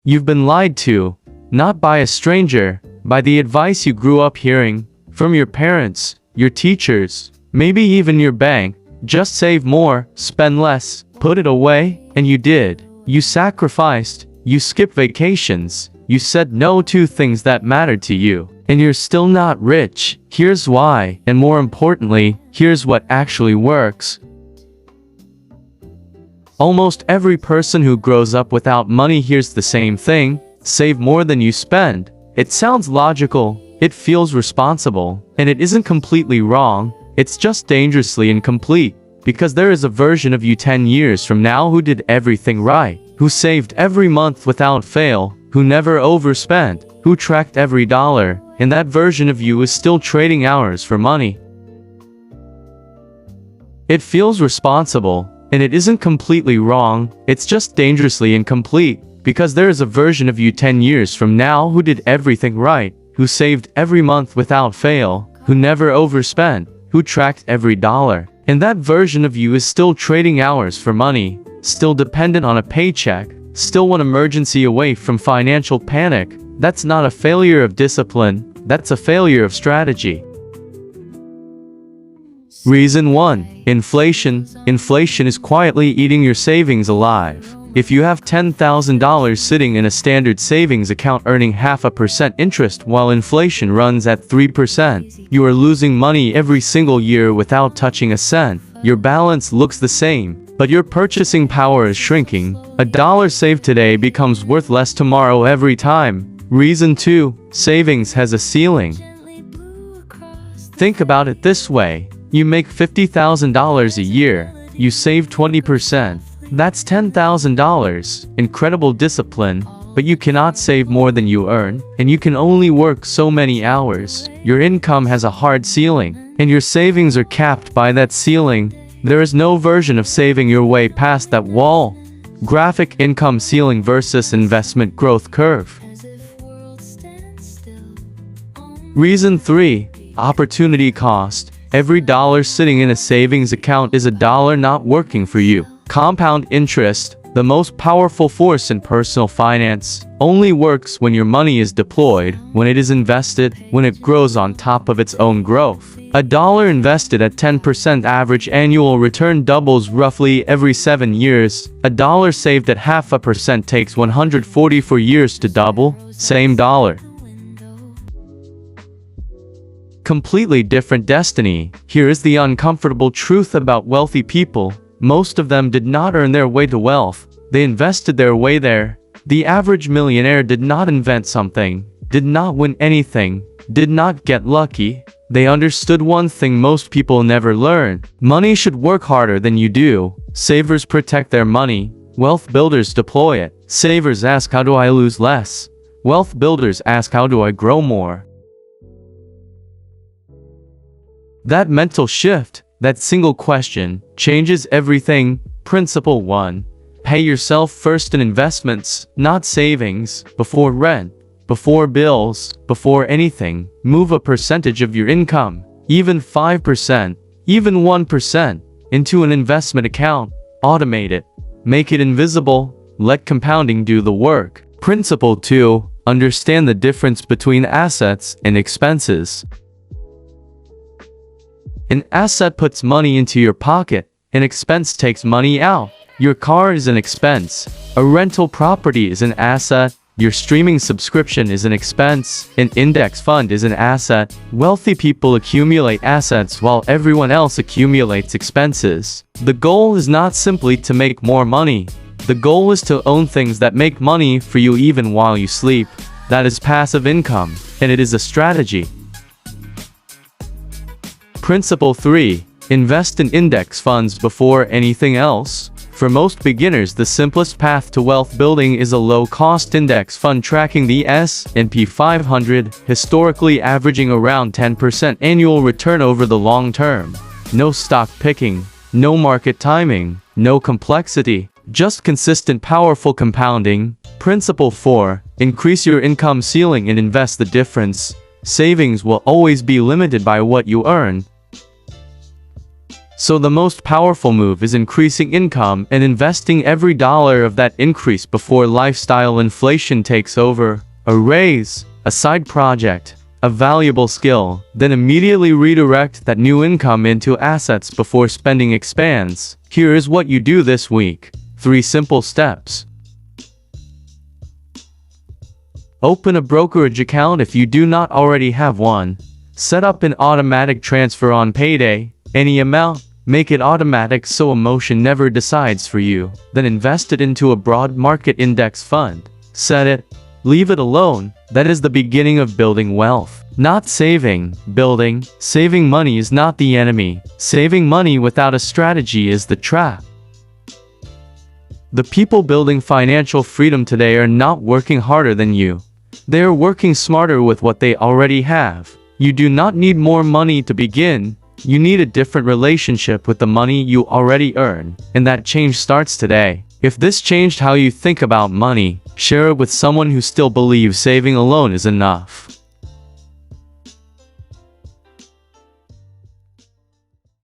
You've been lied to, not by a stranger, by the advice you grew up hearing, from your parents, your teachers, maybe even your bank. Just save more, spend less, put it away, and you did. You sacrificed, you skipped vacations, you said no to things that mattered to you, and you're still not rich. Here's why, and more importantly, here's what actually works. Almost every person who grows up without money hears the same thing: save more than you spend. It sounds logical, it feels responsible, and it isn't completely wrong. It's just dangerously incomplete, because there is a version of you 10 years from now who did everything right, who saved every month without fail, who never overspent, who tracked every dollar, and that version of you is still trading hours for money. It feels responsible, and it isn't completely wrong. It's just dangerously incomplete, because there is a version of you 10 years from now who did everything right, who saved every month without fail, who never overspent, who tracked every dollar. And that version of you is still trading hours for money, still dependent on a paycheck, still one emergency away from financial panic. That's not a failure of discipline, that's a failure of strategy. Reason 1. Inflation. Inflation is quietly eating your savings alive. If you have $10,000 sitting in a standard savings account earning 0.5% interest while inflation runs at 3%, you are losing money every single year without touching a cent. Your balance looks the same, but your purchasing power is shrinking. A dollar saved today becomes worth less tomorrow every time. Reason 2. Savings has a ceiling. Think about it this way. You make $50,000 a year. You save 20%. That's $10,000. Incredible discipline, but you cannot save more than you earn, and you can only work so many hours. Your income has a hard ceiling, and your savings are capped by that ceiling. There is no version of saving your way past that wall. Graphic income ceiling versus investment growth curve. Reason 3. Opportunity cost. Every dollar sitting in a savings account is a dollar not working for you. Compound interest, the most powerful force in personal finance, only works when your money is deployed, when it is invested, when it grows on top of its own growth. A dollar invested at 10% average annual return doubles roughly every 7 years. A dollar saved at 0.5% takes 144 years to double. Same dollar. Completely different destiny. Here is the uncomfortable truth about wealthy people. Most of them did not earn their way to wealth. They invested their way there. The average millionaire did not invent something, did not win anything, did not get lucky. They understood one thing most people never learn. Money should work harder than you do. Savers protect their money. Wealth builders deploy it. Savers ask, how do I lose less? Wealth builders ask, how do I grow more? That mental shift, that single question, changes everything. Principle 1. Pay yourself first in investments, not savings. Before rent, before bills, before anything, move a percentage of your income, even 5%, even 1%, into an investment account. Automate it. Make it invisible. Let compounding do the work. Principle 2. Understand the difference between assets and expenses. An asset puts money into your pocket. An expense takes money out. Your car is an expense. A rental property is an asset. Your streaming subscription is an expense. An index fund is an asset. Wealthy people accumulate assets while everyone else accumulates expenses. The goal is not simply to make more money. The goal is to own things that make money for you even while you sleep. That is passive income, and it is a strategy. Principle 3. Invest in index funds before anything else. For most beginners, the simplest path to wealth building is a low-cost index fund tracking the S&P 500, historically averaging around 10% annual return over the long term. No stock picking, no market timing, no complexity, just consistent, powerful compounding. Principle 4. Increase your income ceiling and invest the difference. Savings will always be limited by what you earn. So the most powerful move is increasing income and investing every dollar of that increase before lifestyle inflation takes over. A raise, a side project, a valuable skill, then immediately redirect that new income into assets before spending expands. Here is what you do this week. 3 simple steps. Open a brokerage account if you do not already have one. Set up an automatic transfer on payday, any amount. Make it automatic so emotion never decides for you. Then invest it into a broad market index fund. Set it. Leave it alone. That is the beginning of building wealth. Not saving, building. Saving money is not the enemy. Saving money without a strategy is the trap. The people building financial freedom today are not working harder than you. They are working smarter with what they already have. You do not need more money to begin. You need a different relationship with the money you already earn, and that change starts today. If this changed how you think about money, share it with someone who still believes saving alone is enough.